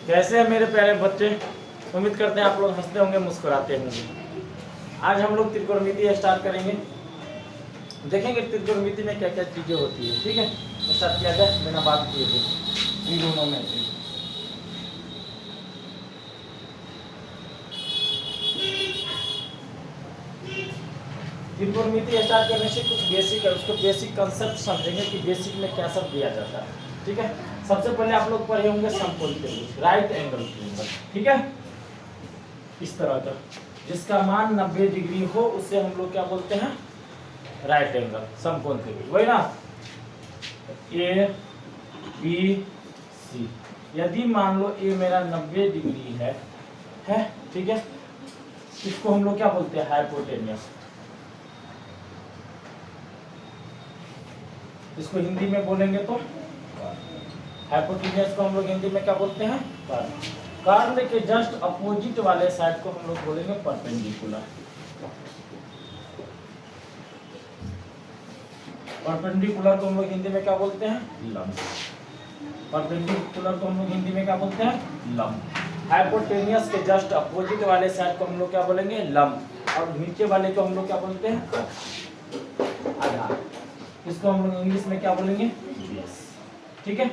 कैसे हैं मेरे प्यारे बच्चे? उम्मीद करते हैं आप लोग हंसते होंगे, मुस्कुराते होंगे। आज हम लोग त्रिकोणमिति स्टार्ट करेंगे। देखेंगे त्रिकोणमिति में क्या क्या चीजें होती है। ठीक है, स्टार्ट किया जाए बिना बात किए थे इन दोनों में से। त्रिकोणमिति स्टार्ट करने से कुछ बेसिक है, उसको बेसिक कंसेप्ट समझेंगे कि बेसिक में क्या सब दिया जाता है। ठीक है, सबसे पहले आप लोग पढ़े होंगे समकोण त्रिभुज, राइट एंगल ट्रायंगल। ठीक है, इस तरह का जिसका मान 90 डिग्री हो उसे हम लोग क्या बोलते हैं? राइट एंगल समकोण त्रिभुज। वही ना, ए बी सी। यदि मान लो ए मेरा 90 डिग्री है ठीक है, इसको हम लोग क्या बोलते हैं? हाइपोटेनियस। इसको हिंदी में बोलेंगे तो हाइपोटेनियस को हम लोग हिंदी में क्या बोलते हैं? कर्ण। कर्ण के जस्ट अपोजिट वाले साइड को हम लोग बोलेंगे परपेंडिकुलर। परपेंडिकुलर को हम लोग हिंदी में क्या बोलते हैं? लंब। परपेंडिकुलर को हम लोग हिंदी में क्या बोलते हैं? लंब। हाइपोटेनियस के जस्ट अपोजिट वाले साइड को हम लोग क्या बोलेंगे? लंब। और नीचे वाले को हम लोग क्या बोलते हैं? कर्ण, आधार। इसको हम लोग इंग्लिश में क्या बोलेंगे? बेस। ठीक है,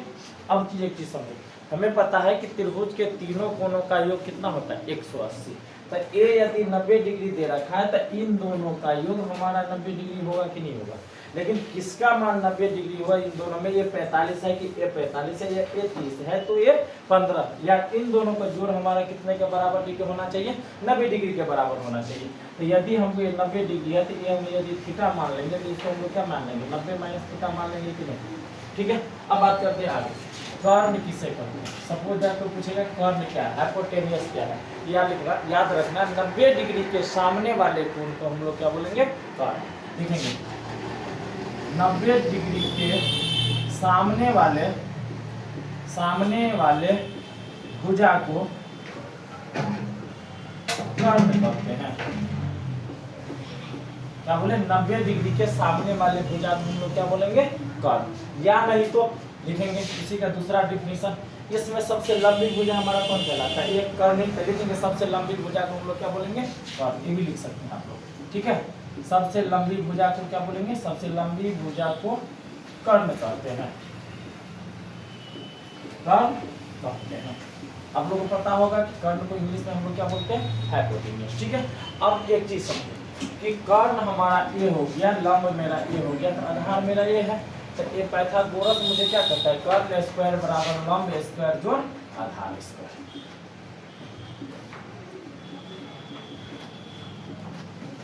अब एक चीज समझो, हमें पता है कि त्रिभुज के तीनों कोणों का योग कितना होता है? 180। तो ए यदि 90 डिग्री दे रखा है तो इन दोनों का योग हमारा 90 डिग्री होगा कि नहीं होगा? लेकिन किसका मान 90 डिग्री हुआ इन दोनों में? ये 45 है कि ये 45 है, या ये 30 है तो ये 15, या इन दोनों का जोड़ हमारा कितने के बराबर डिग्री होना चाहिए? 90 डिग्री के बराबर होना चाहिए। तो यदि हमको ये 90 डिग्री है तो ये हम यदि थीटा मान लेंगे तो इसको हम लोग क्या मान लेंगे? 90 माइनस थीटा मान लेंगे कि नहीं? ठीक है, अब बात करते हैं आगे। कर्ण किसे कहते हैं? सपोज आपको पूछेगा कर्ण क्या है, हाइपोटेनियस क्या है, याद रखना 90 डिग्री के सामने वाले कोण को हम लोग क्या बोलेंगे? कर्ण। देखेंगे 90 डिग्री के सामने वाले भुजा को कर्ण कहते हैं। क्या बोले? 90 डिग्री के सामने वाले भुजा को हम लोग क्या बोलेंगे? कर्ण। या नहीं तो लिखेंगे इसी का दूसरा डिफिनेशन, इसमें सबसे लंबी भुजा हमारा कौन कहलाता है? एक कर्ण। लिखेंगे सबसे लंबी भुजा को हम लोग क्या बोलेंगे? कर्ण। ये भी लिख सकते हैं आप लोग। ठीक है, सबसे लंबी भुजा को क्या बोलेंगे? सबसे लंबी भुजा को कर्ण कहते हैं। कर्ण कहते हैं। आप लोगों को पता होगा कि कर्ण को इंग्लिश में हम लोग क्या बोलते हैं? हाइपोटेनियस। ठीक है, अब एक चीज समझो कि कर्ण हमारा ए हो गया, लंब मेरा ए हो गया, तो आधार मेरा ए है। तो ये पाइथागोरस मुझे क्या कहता है? कर्ण स्क्वायर बराबर लंब स्क्वायर जोड़ आधार स्क्वायर।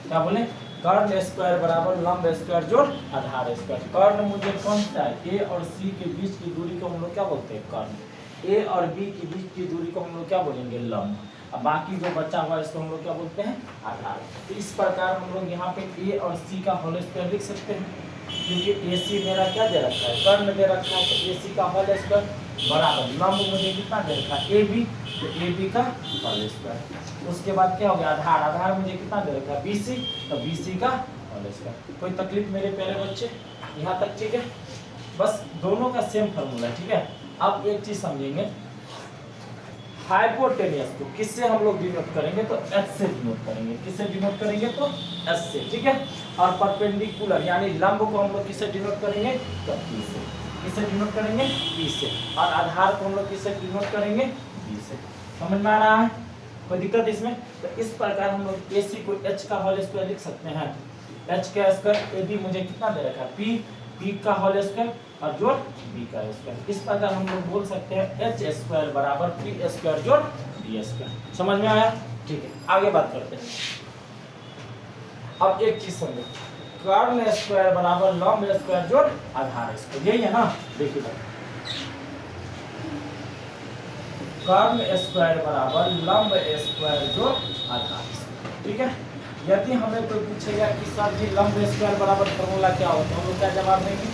क्या बोले? कर्ण स्क्वायर बराबर लंब स्क्वायर जोड़ आधार स्क्वायर। कर्ण मुझे कौन सा है? ए और सी के बीच की दूरी को हम लोग क्या बोलते हैं? कर्ण। ए और बी के बीच की दूरी को हम लोग क्या बोलेंगे? लंब। अब बाकी जो बचा हुआ इसको हम लोग क्या बोलते हैं? आधार। तो इस प्रकार हम लोग यहाँ पे ए और सी का होल स्क्वायर लिख सकते हैं, क्योंकि ए सी मेरा क्या दे रखा है? कर्ण दे रखा है, तो ए सी का होल स्क्वायर बराबर लंब मुझे कितना दे रखा है? ए बी, तो ए बी का होल स्क्वायर। उसके बाद क्या हो गया? आधार। आधार मुझे कितना दे रखा है? बी सी, तो बी सी का होल स्क्वायर। कोई तकलीफ मेरे प्यारे बच्चे यहाँ तक? ठीक है, बस दोनों का सेम फार्मूला है। ठीक है, अब एक चीज समझेंगे, हाइपोटेनियस को किससे हम लोग डिनोट करेंगे? तो एच से डिनोट करेंगे। किससे डिनोट करेंगे? तो एच से। ठीक है, और परपेंडिकुलर यानी लंब को हम लोग किससे डिनोट करेंगे? तो पी से। किससे डिनोट करेंगे? पी से। और आधार को हम लोग किससे डिनोट करेंगे? बी से। समझ में आ रहा है? कोई दिक्कत इसमें? तो इस प्रकार हम लोग ए सी को एच का होल स्क्वायर लिख सकते हैं। एच का स्क्वायर, ए बी मुझे कितना दे रखा है? पी, पी का होल स्क्वायर और जोड़ बी का स्क्वायर। इस प्रकार हम लोग बोल सकते हैं एच स्क्वायर बराबर पी स्क्वायर जोड़ बी स्क्वायर। समझ में आया? ठीक है, आगे बात करते हैं। अब एक चीज समझो, कर्ण स्क्वायर बराबर लंब स्क्वायर जोड़ आधार स्क्वायर। यही है ना? देखिए कर्ण स्क्वायर बराबर लंब स्क्वायर जोड़ आधार स्क्वायर। ठीक है, यदि हमें कोई पूछेगा कि सर जी लंब स्क्वायर बराबर फॉर्मूला क्या होता है, हम लोग क्या जवाब देंगे?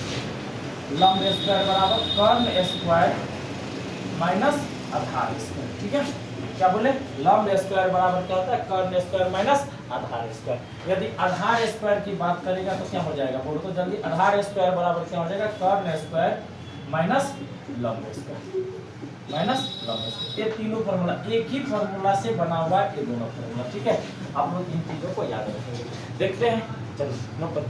लंब स्क्वायर बराबर कर्ण स्क्वायर माइनस आधार स्क्वायर। ठीक है, क्या बोले? लंब स्क्वायर बराबर क्या होता है? कर्ण स्क्वायर माइनस आधार स्क्वायर। यदि आधार स्क्वायर की बात करेगा तो क्या हो जाएगा? बोलो तो जल्दी। आधार स्क्वायर बराबर क्या हो जाएगा? कर्ण स्क्वायर माइनस लंब स्क्वायर माइनस लंब स्क्वायर। ये तीनों फॉर्मूला एक ही फॉर्मूला से बना हुआ है, ये दोनों फॉर्मूला। ठीक है, आप लोग इन चीजों को याद रखेंगे। देखते हैं, चलो नंबर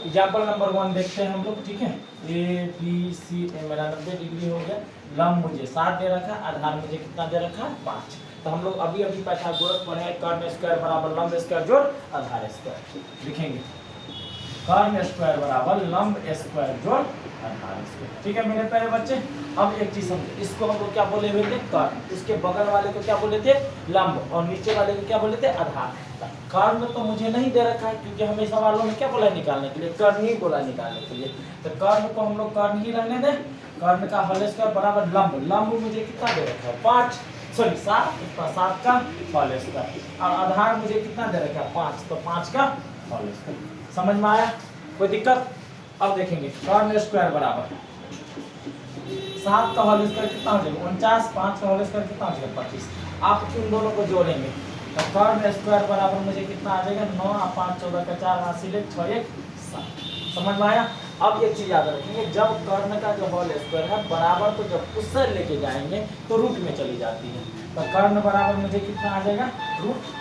एग्जाम्पल नंबर 1 देखते हैं हम लोग। ठीक है, ए बी सी मेरा 90 डिग्री हो गया। लंब मुझे 7 दे रखा, आधार मुझे कितना दे रखा, 5। तो हम लोग अभी पाइथागोरस पढ़े, कर्ण स्क्वायर बराबर लंब स्क्वायर जोड़ आधार स्क्वायर। लिखेंगे कर्ण स्क्वायर बराबर लंब स्क्वायर जोड़ आधार स्क्वायर। ठीक है मेरे प्यारे बच्चे, अब एक चीज समझो, इसको हम लोग क्या बोले हुए थे, कर्ण। इसके बगल वाले को क्या बोले थे, लंब, और नीचे वाले को क्या बोले थे, आधार। कर्ण तो मुझे नहीं दे रखा है, क्योंकि हमें सवालों में क्या बोला निकालने के लिए, कर्ण ही बोला निकालने के लिए। तो कर्ण को हम लोग कर्ण ही रहने दें। कर्ण का होल स्क्वायर बराबर लंब, लंब मुझे कितना दे रखा है, 5 सॉरी 7, इसका 7 का होल स्क्वायर, और आधार मुझे कितना दे रखा है, 5, तो 5 का होल स्क्वायर। समझ में आया, कोई दिक्कत? अब देखेंगे कर्ण स्क्वायर बराबर 7 का होल स्क्वायर कितना हो जाएगा, 49, 5 का होल स्क्वायर कितना हो जाएगा, 25। आप इन दोनों को जोड़ेंगे तो कर्ण स्क्वायर बराबर मुझे कितना आ जाएगा, 9 और 5 14 का 4 80 ले 6 1 7। समझ में आया? अब एक चीज याद रखेंगे, जब कर्ण का जो होल स्क्वायर है बराबर को जब उससे लेके जाएंगे तो रूट में चली जाती है। तो कर्ण बराबर मुझे कितना आ जाएगा, रूट।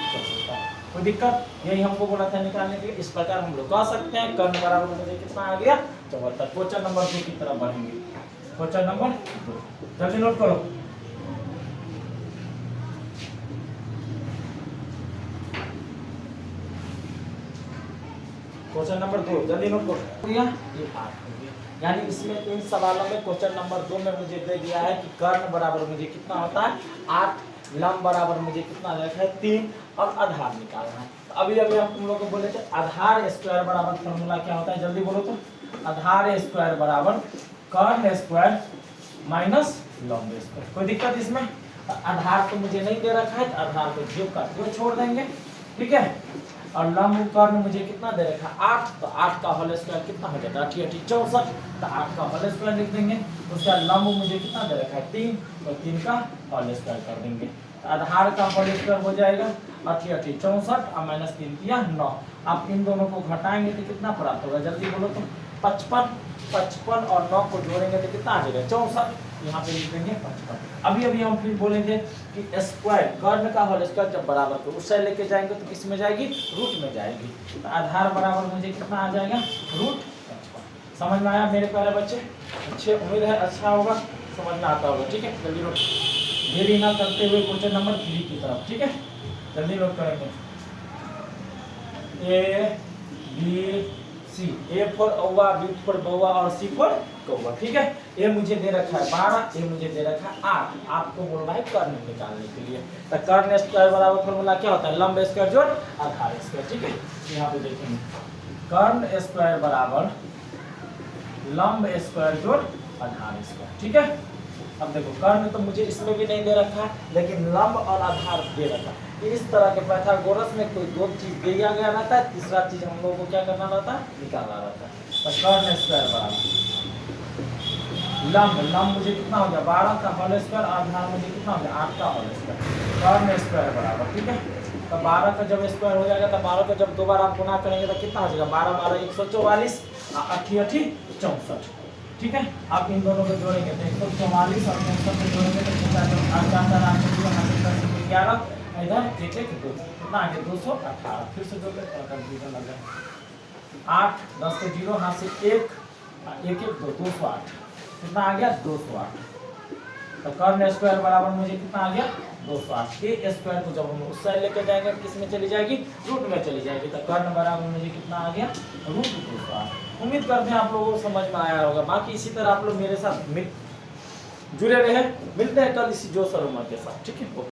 कोई दिक्कत? यही हमको बोला था निकालने के लिए। इस प्रकार हम लोग कह सकते हैं कर्ण बराबर मुझे कितना आ गया, 74। क्वेश्चन नंबर 2 की तरफ बढ़ेंगे। क्वेश्चन नंबर 2 जल्दी नोट करो। क्वेश्चन नंबर 2 जल्दी नोट करो। ये 8 हो गया, यानी इसमें इन सवालों में क्वेश्चन नंबर 2 में मुझे दे दिया है कि कर्ण बराबर मुझे कितना होता है, 8, लंब बराबर मुझे कितना रखा है, 3, और आधार निकालना है। तो अभी हम तुम लोग को बोले थे आधार स्क्वायर बराबर फॉर्मूला क्या होता है, जल्दी बोलो तो। आधार स्क्वायर बराबर कर्ण स्क्वायर माइनस लंब स्क्वायर। कोई दिक्कत इसमें? आधार तो मुझे नहीं दे रखा है, तो आधार को जो का जो छोड़ देंगे। ठीक है, और लंब कर्ण मुझे कितना दे रखा है, 8, तो 8 का होल स्क्वायर कितना हो जाता है, 8 64, तो 8 का होल स्क्वायर लिख देंगे। उसका लंब मुझे कितना दे रखा है, 3, तो 3 का होल स्क्वायर कर देंगे। तो आधार का होल स्क्वायर हो जाएगा 8 64 और माइनस 3 किया 9। आप इन दोनों को घटाएंगे तो कितना प्राप्त होगा, जल्दी बोलो तो। 55 और 9 को जोड़ेंगे तो कितना आ जाएगा, 64। यहाँ पे लिख देंगे 55। अभी हम फिर बोलेंगे कि स्क्वायर, कर्ण का होल स्क्वायर जब बराबर को उस साइड लेके जाएंगे तो किस में जाएगी, रूट में जाएगी। तो आधार बराबर मुझे कितना आ जाएगा, रूट 55। समझ में आया मेरे प्यारे बच्चे? अच्छे, उम्मीद है अच्छा होगा, समझ में आता होगा। ठीक है, जल्दी नोट, देरी ना करते हुए क्वेश्चन नंबर 3 की तरफ। ठीक है, जल्दी नोट करेंगे। A B C, A for औवा, बी फॉर बौवा, और सी फॉर कौवा। ठीक है, ए मुझे दे रखा है 12, ए मुझे दे रखा है 8। आपको बोल रहा है कर्ण निकालने के लिए। तो कर्ण स्क्वायर बराबर फॉर्मूला क्या होता है, लंब स्क्वायर जोड़ आधार स्क्वायर। ठीक है, यहाँ पे देखेंगे कर्ण स्क्वायर बराबर लंब स्क्वायर जोड़ आधार स्क्वायर। ठीक है, अब देखो कर्ण तो मुझे इसमें भी नहीं दे रखा है, लेकिन लंब और आधार दे रखा है। इस तरह के पाइथागोरस में कोई 2 चीज दिया गया रहता है, तीसरा चीज हम लोगों को क्या करना रहता है, निकालना रहता है। तो कर्ण स्क्वायर बराबर लंब मुझे कितना हो गया, 12 का होल स्क्वायर, आधार मुझे कितना हो गया, 8 का होल स्क्वायर। कर्ण स्क्वायर बराबर, ठीक है, तो 12 का जब स्क्वायर हो जाएगा तो 12 का जब 2 बार आप गुना करेंगे तो कितना हो जाएगा, 12 12 144, 8 8 64। ठीक है, आप इन दोनों को जोड़ेंगे तो 144 और 64 को जोड़ेंगे तो कितना 11, इधर 1 1 2 कितना आ गया 218। फिर से जोड़ लेते हैं, कंफ्यूजन लग गया। 8 10 के 0 हाथ से 1 1 1 2 208 कितना आ गया 208। तो कर्ण स्क्वायर बराबर मुझे कितना आ गया 208। के स्क्वायर को जब हम उस साइड लेके जाएंगे किस में चली जाएगी, रूट में चली जाएगी। तो कर्ण बराबर मुझे कितना आ गया रूट 208। उम्मीद करते हैं आप लोगों को समझ में आया होगा। बाकी इसी तरह आप लोग मेरे साथ जुड़े रहे। मिलते हैं कल इसी जोश और उमंग के साथ। ठीक है।